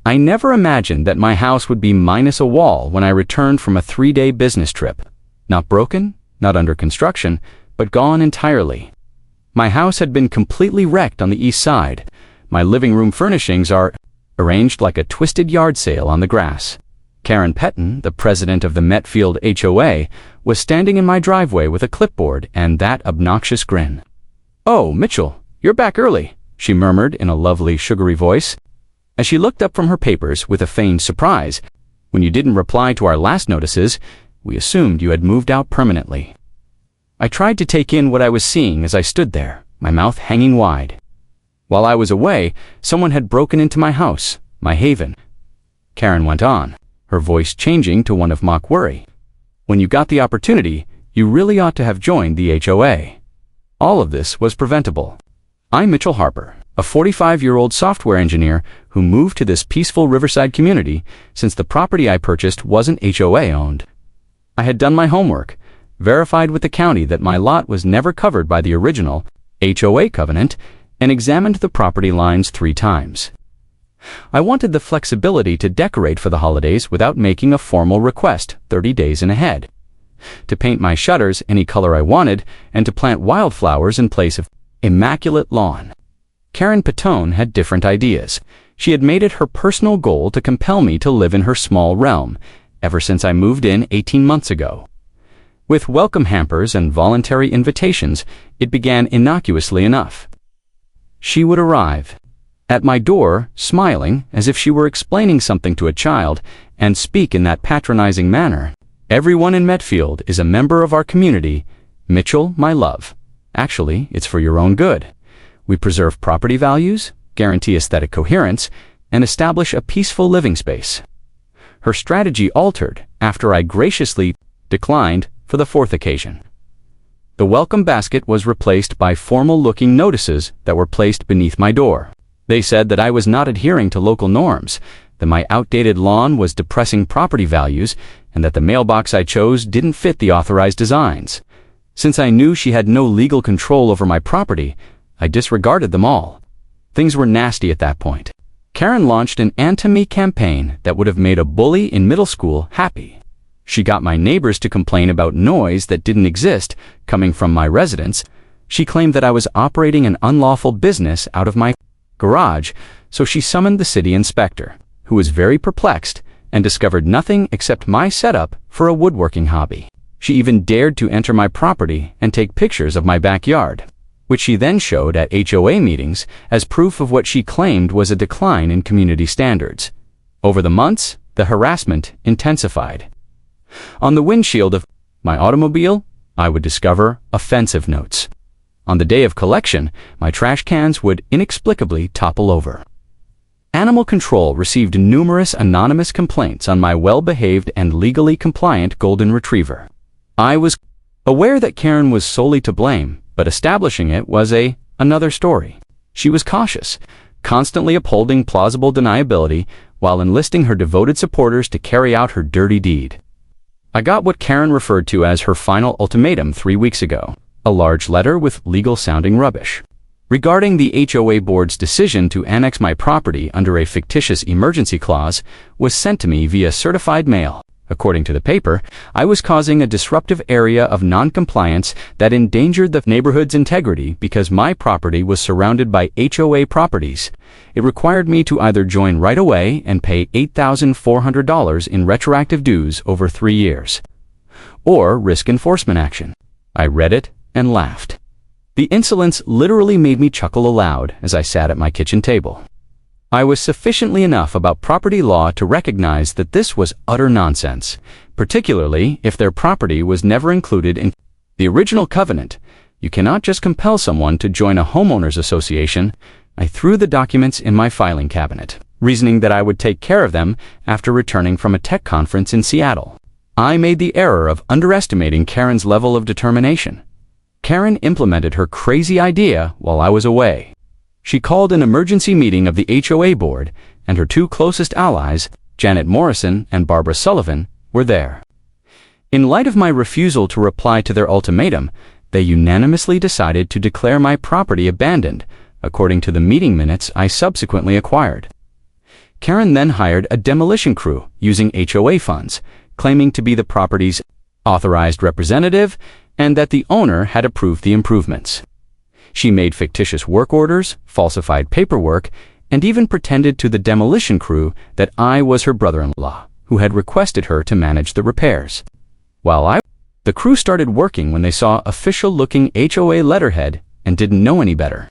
I never imagined that my house would be minus a wall when I returned from a 3-day business trip. Not broken, not under construction, but gone entirely. My house had been completely wrecked on the east side. My living room furnishings are arranged like a twisted yard sale on the grass. Karen Peton, the president of the Metfield HOA, was standing in my driveway with a clipboard and that obnoxious grin. "Oh, Mitchell, you're back early," she murmured in a lovely, sugary voice. As she looked up from her papers with a feigned surprise, "When you didn't reply to our last notices, we assumed you had moved out permanently." I tried to take in what I was seeing as I stood there, my mouth hanging wide. While I was away, someone had broken into my house, my haven. Karen went on, her voice changing to one of mock worry. "When you got the opportunity, you really ought to have joined the HOA. All of this was preventable. I'm Mitchell Harper, a 45-year-old software engineer who moved to this peaceful riverside community since the property I purchased wasn't HOA-owned. I had done my homework, verified with the county that my lot was never covered by the original HOA covenant, and examined the property lines 3 times. I wanted the flexibility to decorate for the holidays without making a formal request 30 days in ahead, to paint my shutters any color I wanted, and to plant wildflowers in place of immaculate lawn. Karen Peton had different ideas. She had made it her personal goal to compel me to live in her small realm, ever since I moved in 18 months ago. With welcome hampers and voluntary invitations, it began innocuously enough. She would arrive at my door, smiling as if she were explaining something to a child, and speak in that patronizing manner. "Everyone in Metfield is a member of our community. Mitchell, my love. Actually, it's for your own good. We preserve property values, guarantee aesthetic coherence, and establish a peaceful living space." Her strategy altered after I graciously declined for the 4th occasion. The welcome basket was replaced by formal-looking notices that were placed beneath my door. They said that I was not adhering to local norms, that my outdated lawn was depressing property values, and that the mailbox I chose didn't fit the authorized designs. Since I knew she had no legal control over my property, I disregarded them all. Things were nasty at that point. Karen launched an anti-me campaign that would have made a bully in middle school happy. She got my neighbors to complain about noise that didn't exist coming from my residence. She claimed that I was operating an unlawful business out of my garage, so she summoned the city inspector, who was very perplexed and discovered nothing except my setup for a woodworking hobby. She even dared to enter my property and take pictures of my backyard, which she then showed at HOA meetings as proof of what she claimed was a decline in community standards. Over the months, the harassment intensified. On the windshield of my automobile, I would discover offensive notes. On the day of collection, my trash cans would inexplicably topple over. Animal Control received numerous anonymous complaints on my well-behaved and legally compliant golden retriever. I was aware that Karen was solely to blame, but establishing it was another story. She was cautious, constantly upholding plausible deniability while enlisting her devoted supporters to carry out her dirty deed. I got what Karen referred to as her final ultimatum 3 weeks ago, a large letter with legal-sounding rubbish. Regarding the HOA board's decision to annex my property under a fictitious emergency clause was sent to me via certified mail. According to the paper, I was causing a disruptive area of non-compliance that endangered the neighborhood's integrity because my property was surrounded by HOA properties. It required me to either join right away and pay $8,400 in retroactive dues over 3 years, or risk enforcement action. I read it and laughed. The insolence literally made me chuckle aloud as I sat at my kitchen table. I was sufficiently enough about property law to recognize that this was utter nonsense, particularly if their property was never included in the original covenant. You cannot just compel someone to join a homeowners association. I threw the documents in my filing cabinet, reasoning that I would take care of them after returning from a tech conference in Seattle. I made the error of underestimating Karen's level of determination. Karen implemented her crazy idea while I was away. She called an emergency meeting of the HOA board, and her 2 closest allies, Janet Morrison and Barbara Sullivan, were there. In light of my refusal to reply to their ultimatum, they unanimously decided to declare my property abandoned, according to the meeting minutes I subsequently acquired. Karen then hired a demolition crew using HOA funds, claiming to be the property's authorized representative and that the owner had approved the improvements. She made fictitious work orders, falsified paperwork, and even pretended to the demolition crew that I was her brother-in-law, who had requested her to manage the repairs. The crew started working when they saw official-looking HOA letterhead and didn't know any better.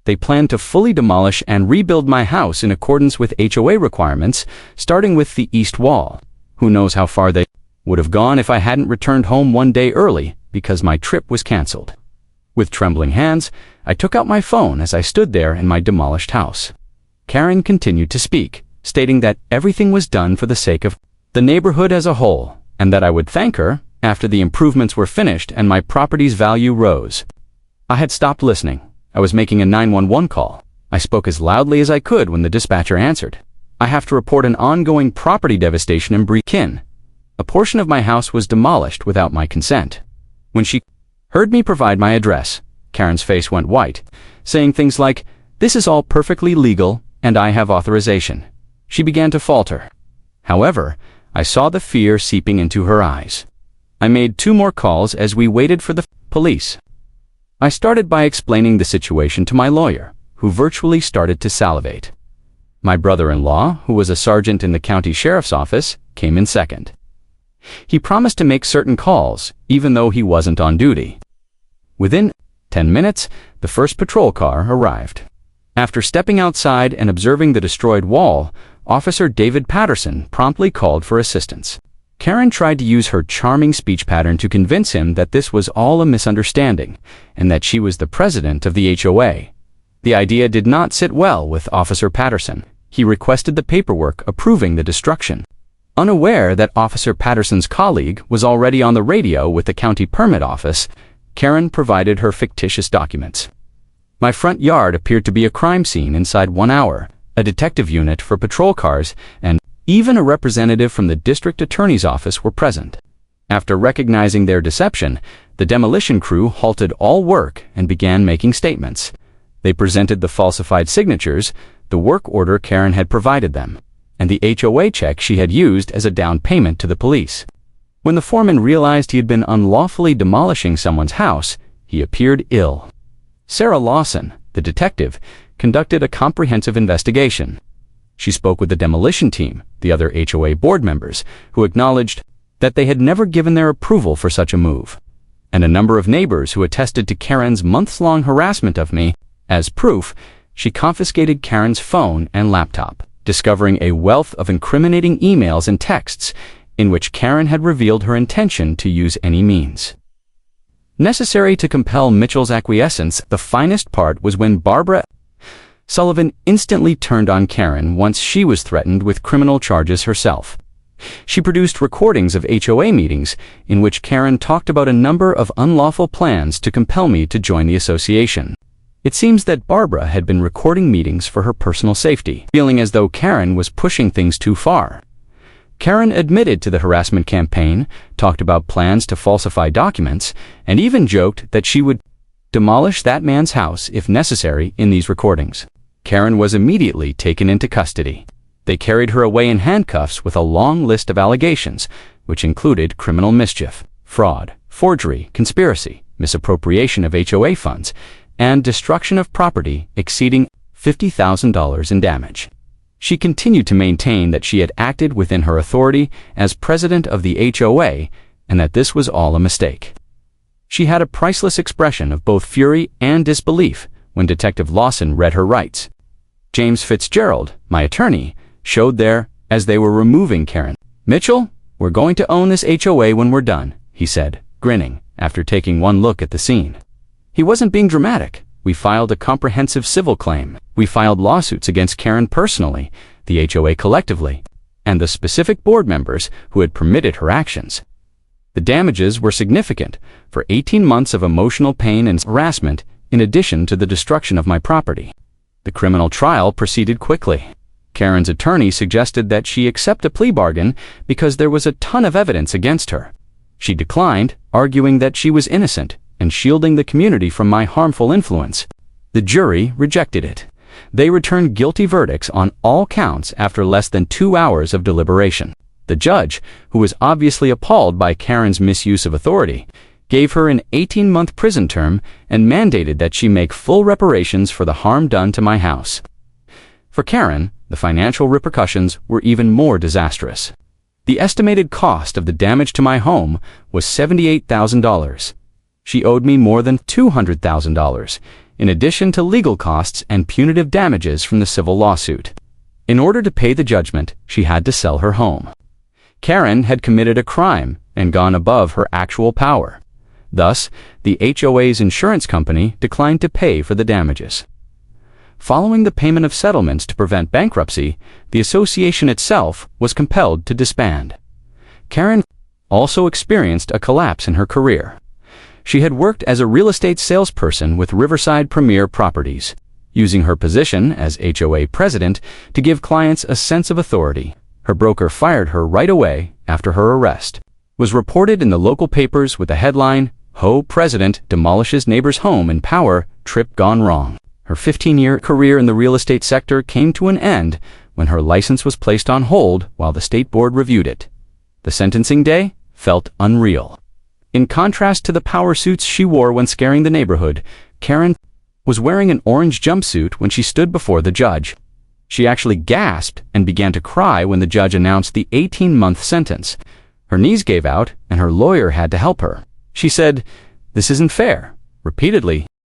They planned to fully demolish and rebuild my house in accordance with HOA requirements, starting with the east wall. Who knows how far they would have gone if I hadn't returned home one day early because my trip was canceled. With trembling hands, I took out my phone as I stood there in my demolished house. Karen continued to speak, stating that everything was done for the sake of the neighborhood as a whole, and that I would thank her after the improvements were finished and my property's value rose. I had stopped listening. I was making a 911 call. I spoke as loudly as I could when the dispatcher answered. I have to report an ongoing property devastation in Breakin. A portion of my house was demolished without my consent. When she heard me provide my address, Karen's face went white, saying things like, "This is all perfectly legal and I have authorization." She began to falter. However, I saw the fear seeping into her eyes. I made 2 more calls as we waited for the police. I started by explaining the situation to my lawyer, who virtually started to salivate. My brother-in-law, who was a sergeant in the county sheriff's office, came in second. He promised to make certain calls, even though he wasn't on duty. Within 10 minutes, the first patrol car arrived. After stepping outside and observing the destroyed wall, Officer David Patterson promptly called for assistance. Karen tried to use her charming speech pattern to convince him that this was all a misunderstanding and that she was the president of the HOA. The idea did not sit well with Officer Patterson. He requested the paperwork approving the destruction. Unaware that Officer Patterson's colleague was already on the radio with the county permit office, Karen provided her fictitious documents. My front yard appeared to be a crime scene inside 1 hour. A detective unit for patrol cars and even a representative from the district attorney's office were present. After recognizing their deception, the demolition crew halted all work and began making statements. They presented the falsified signatures, the work order Karen had provided them, and the HOA check she had used as a down payment to the police. When the foreman realized he had been unlawfully demolishing someone's house, he appeared ill. Sarah Lawson, the detective, conducted a comprehensive investigation. She spoke with the demolition team, the other HOA board members, who acknowledged that they had never given their approval for such a move, and a number of neighbors who attested to Karen's months-long harassment of me. As proof, she confiscated Karen's phone and laptop, discovering a wealth of incriminating emails and texts in which Karen had revealed her intention to use any means necessary to compel Mitchell's acquiescence. The finest part was when Barbara Sullivan instantly turned on Karen once she was threatened with criminal charges herself. She produced recordings of HOA meetings in which Karen talked about a number of unlawful plans to compel me to join the association. It seems that Barbara had been recording meetings for her personal safety, feeling as though Karen was pushing things too far. Karen admitted to the harassment campaign, talked about plans to falsify documents, and even joked that she would demolish that man's house if necessary in these recordings. Karen was immediately taken into custody. They carried her away in handcuffs with a long list of allegations, which included criminal mischief, fraud, forgery, conspiracy, misappropriation of HOA funds, and destruction of property exceeding $50,000 in damage. She continued to maintain that she had acted within her authority as president of the HOA and that this was all a mistake. She had a priceless expression of both fury and disbelief when Detective Lawson read her rights. James Fitzgerald, my attorney, showed there as they were removing Karen. "Mitchell, we're going to own this HOA when we're done," he said, grinning, after taking one look at the scene. He wasn't being dramatic. We filed a comprehensive civil claim. We filed lawsuits against Karen personally, the HOA collectively, and the specific board members who had permitted her actions. The damages were significant, for 18 months of emotional pain and harassment, in addition to the destruction of my property. The criminal trial proceeded quickly. Karen's attorney suggested that she accept a plea bargain because there was a ton of evidence against her. She declined, arguing that she was innocent and shielding the community from my harmful influence. The jury rejected it. They returned guilty verdicts on all counts after less than 2 hours of deliberation. The judge, who was obviously appalled by Karen's misuse of authority, gave her an 18-month prison term and mandated that she make full reparations for the harm done to my house. For Karen, the financial repercussions were even more disastrous. The estimated cost of the damage to my home was $78,000. She owed me more than $200,000, in addition to legal costs and punitive damages from the civil lawsuit. In order to pay the judgment, she had to sell her home. Karen had committed a crime and gone above her actual power. Thus, the HOA's insurance company declined to pay for the damages. Following the payment of settlements to prevent bankruptcy, the association itself was compelled to disband. Karen also experienced a collapse in her career. She had worked as a real estate salesperson with Riverside Premier Properties, using her position as HOA president to give clients a sense of authority. Her broker fired her right away after her arrest. Was reported in the local papers with the headline, "HOA President Demolishes Neighbor's Home in Power, Trip Gone Wrong." Her 15-year career in the real estate sector came to an end when her license was placed on hold while the state board reviewed it. The sentencing day felt unreal. In contrast to the power suits she wore when scaring the neighborhood, Karen was wearing an orange jumpsuit when she stood before the judge. She actually gasped and began to cry when the judge announced the 18-month sentence. Her knees gave out and her lawyer had to help her. She said, "This isn't fair," repeatedly,